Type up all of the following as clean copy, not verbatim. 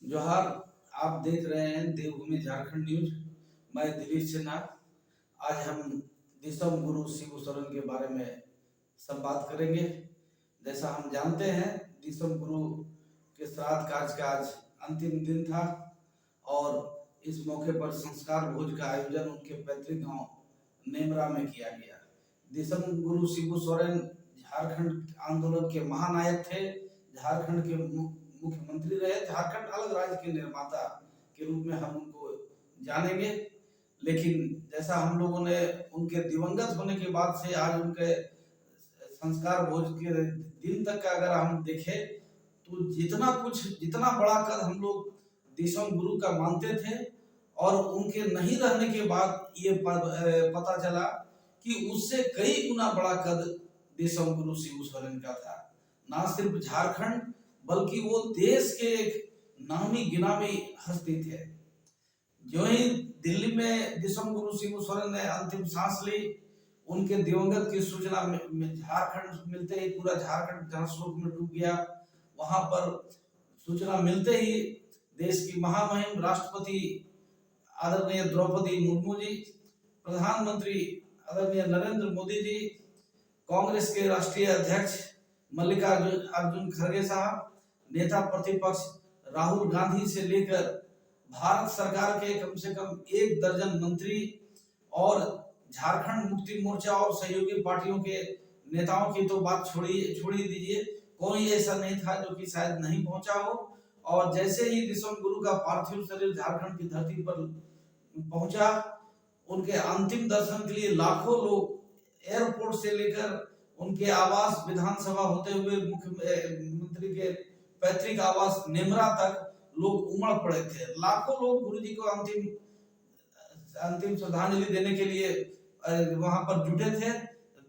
जोहार। आप देख रहे हैं देवभूमि झारखंड न्यूज। मैं दिलीप सिन्हा। आज हम दिसम गुरु शिबू सोरेन के बारे में सब बात करेंगे। जैसा हम जानते हैं, दिसम गुरु के श्राद्ध कार्य का आज अंतिम दिन था और इस मौके पर संस्कार भोज का आयोजन उनके पैतृक गांव नेमरा में किया गया। दिसम गुरु शिबू सोरेन झारखंड आंदोलन के महानायक थे, झारखंड के मुख्यमंत्री रहे, झारखंड अलग राज्य के निर्माता के रूप में हम उनको जानेंगे। लेकिन जैसा हम लोगों ने उनके दिवंगत होने के बाद से आज उनके संस्कार भोज के दिन तक का अगर हम देखें तो जितना बड़ा कद हम लोग दिसम गुरु का मानते थे और उनके नहीं रहने के बाद ये पता चला कि उससे कई गुना बड़ा कद दिसम गुरु शिबू सोरेन का था। ना सिर्फ झारखंड बल्कि वो देश के एक नामी गिनामी हस्ती थे। जो ही दिल्ली में दिसम गुरु शिबू सोरेन ने अंतिम सांस ली, उनके दिवंगत की सूचना झारखंड मिलते ही पूरा झारखंड जनशोक में डूब गया। वहां पर सूचना मिलते ही देश की महामहिम राष्ट्रपति आदरणीय द्रौपदी मुर्मू जी, प्रधानमंत्री आदरणीय नरेंद्र मोदी जी, कांग्रेस के राष्ट्रीय अध्यक्ष मल्लिकार्जुन खड़गे साहब, नेता प्रतिपक्ष राहुल गांधी से लेकर भारत सरकार के कम से कम 1 दर्जन मंत्री और झारखंड मुक्ति मोर्चा और सहयोगी पार्टियों के नेताओं की तो बात छोड़ ही दीजिए, कोई ऐसा नहीं था जो कि शायद नहीं पहुंचा हो। और जैसे ही दिसम गुरु का पार्थिव शरीर झारखंड की धरती पर पहुंचा, उनके अंतिम दर्शन के लिए लाखों लोग एयरपोर्ट से लेकर उनके आवास विधानसभा होते हुए मुख्यमंत्री के पैतृक आवास नेमरा तक लोग उमड़ पड़े थे। लाखों लोग गुरुजी को अंतिम श्रद्धांजलि देने के लिए वहां पर जुटे थे।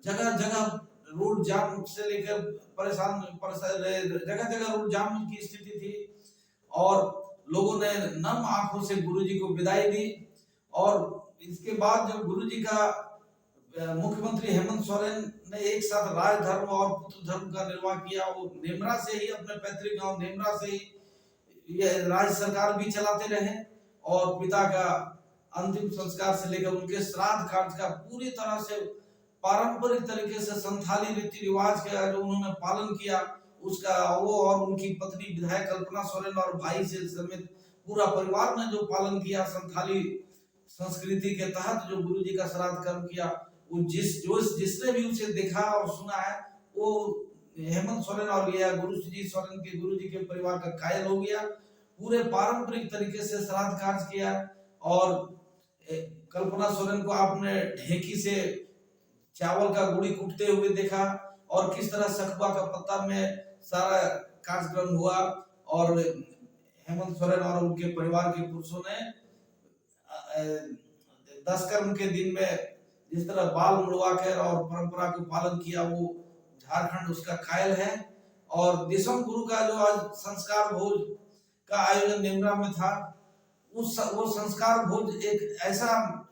जगह जगह रोड जाम से लेकर जगह जगह रोड जाम की स्थिति थी और लोगों ने नम आंखों से गुरुजी को विदाई दी। और इसके बाद जब गुरुजी का मुख्यमंत्री हेमंत सोरेन ने एक साथ राज धर्म और पुत्र धर्म का निर्वाह किया, वो नेमरा से ही, अपने पैतृक गांव नेमरा से ही ये राज्य सरकार भी चलाते रहे और पिता का अंतिम संस्कार से लेकर उनके श्राद्ध कार्य का पूरी तरह से पारंपरिक तरीके से संथाली रीति रिवाज का जो उन्होंने पालन किया, उसका वो और उनकी पत्नी विधायक कल्पना सोरेन और भाई से समेत पूरा परिवार ने जो पालन किया, संथाली संस्कृति के तहत जो गुरुजी का श्राद्ध कर्म किया, वो जिसने भी उसे देखा और सुना है, वो हेमंत सोरेन और गुरुजी के परिवार का कायल हो गया। पूरे पारंपरिक तरीके से श्राद्ध कार्य किया और कल्पना सोरेन को आपने ढेकी से चावल का गुड़ी कूटते हुए देखा और किस तरह सखुआ का पत्ता में सारा कार्यक्रम हुआ। और हेमंत सोरेन और उनके परिवार के पुरुषों ने 10 कर्म के दिन में जिस तरह बाल मुड़वाकर और परंपरा को पालन किया, वो झारखंड उसका कायल है। और दिसम गुरु का जो आज संस्कार भोज का आयोजन नेमरा में था, वो संस्कार भोज एक ऐसा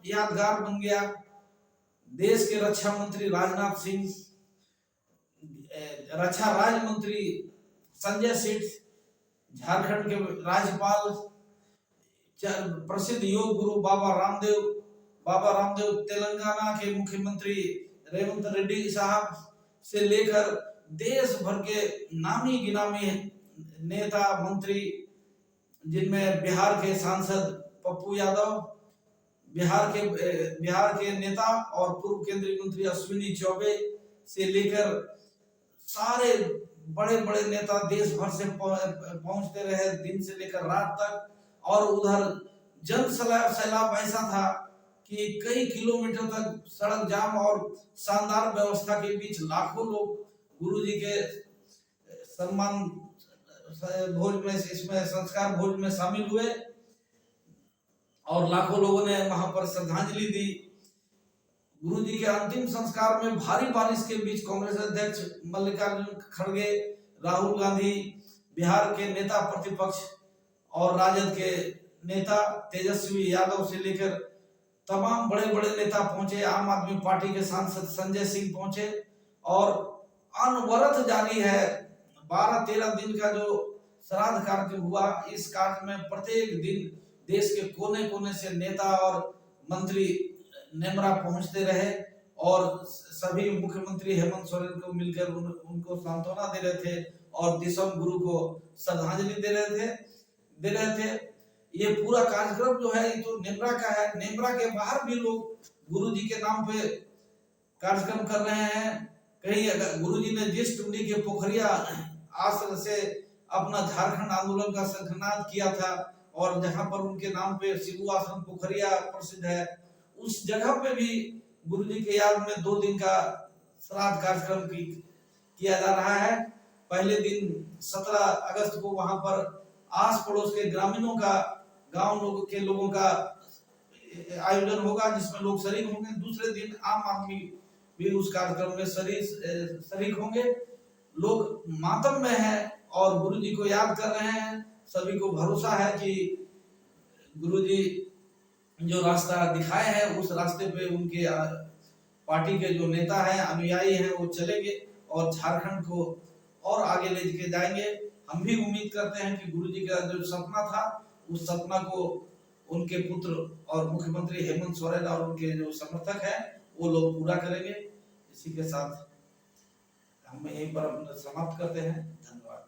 यादगार बन गया। देश के रक्षा मंत्री राजनाथ सिंह, रक्षा राज्य मंत्री संजय सेठ, झारखंड के राज्यपाल, प्रसिद्ध योग गुरु बाबा रामदेव, तेलंगाना के मुख्यमंत्री रेवंत रेड्डी साहब से लेकर देश भर के नामी गिनामी नेता मंत्री, जिनमें बिहार के सांसद पप्पू यादव, बिहार के नेता और पूर्व केंद्रीय मंत्री अश्विनी चौबे से लेकर सारे बड़े बड़े नेता देश भर से पहुंचते रहे दिन से लेकर रात तक। और उधर जन सैलाब ऐसा था कि कई किलोमीटर तक सड़क जाम और शानदार व्यवस्था के बीच लाखों लोग गुरुजी के सम्मान भोज में, इसमें संस्कार भोज में शामिल हुए और लाखों लोगों ने वहां पर श्रद्धांजलि दी। गुरुजी के अंतिम संस्कार में भारी बारिश के बीच कांग्रेस अध्यक्ष मल्लिकार्जुन खड़गे, राहुल गांधी, बिहार के नेता प्रतिपक्ष और राजद के नेता तेजस्वी यादव से लेकर तमाम बड़े बड़े नेता पहुंचे। आम आदमी पार्टी के सांसद संजय सिंह पहुंचे और अनवरत जारी है 12-13 दिन का जो श्राद्ध कार्यक्रम हुआ। इस कार्य में प्रत्येक दिन देश के कोने कोने से नेता और मंत्री नेमरा पहुंचते रहे और सभी मुख्यमंत्री हेमंत सोरेन को मिलकर उनको सांत्वना दे रहे थे और दिसम गुरु को श्रद्धांजलि दे रहे थे। ये पूरा कार्यक्रम जो है ये तो नेमरा का है। नेमरा के बाहर भी लोग गुरु जी के नाम पे कार्यक्रम कर रहे हैं। कहीं गुरु जी ने जिस टुंडी के पोखरिया आश्रम से अपना झारखंड आंदोलन का शंखनाद किया था और जहां पर उनके नाम पे शिबू आश्रम पोखरिया प्रसिद्ध है, उस जगह पे भी गुरु जी के याद में 2 दिन का श्राद्ध कार्यक्रम किया जा रहा है। पहले दिन 17 अगस्त को वहां पर आस पड़ोस के ग्रामीणों का, गांव के लोगों का आयोजन होगा जिसमें लोग शरीक होंगे। दूसरे दिन आम आदमी भी उस कार्यक्रम में शरीक होंगे। लोग मातम में हैं और गुरु जी को याद कर रहे हैं। सभी को भरोसा है कि गुरु जी जो रास्ता दिखाए हैं उस रास्ते पे उनके पार्टी के जो नेता हैं, अनुयायी हैं, वो चलेंगे और झारखंड को और आगे ले के जाएंगे। हम भी उम्मीद करते हैं कि गुरु जी का जो सपना था उस सपना को उनके पुत्र और मुख्यमंत्री हेमंत सोरेन और उनके जो समर्थक हैं वो लोग पूरा करेंगे। इसी के साथ हम यहीं पर समाप्त करते हैं। धन्यवाद।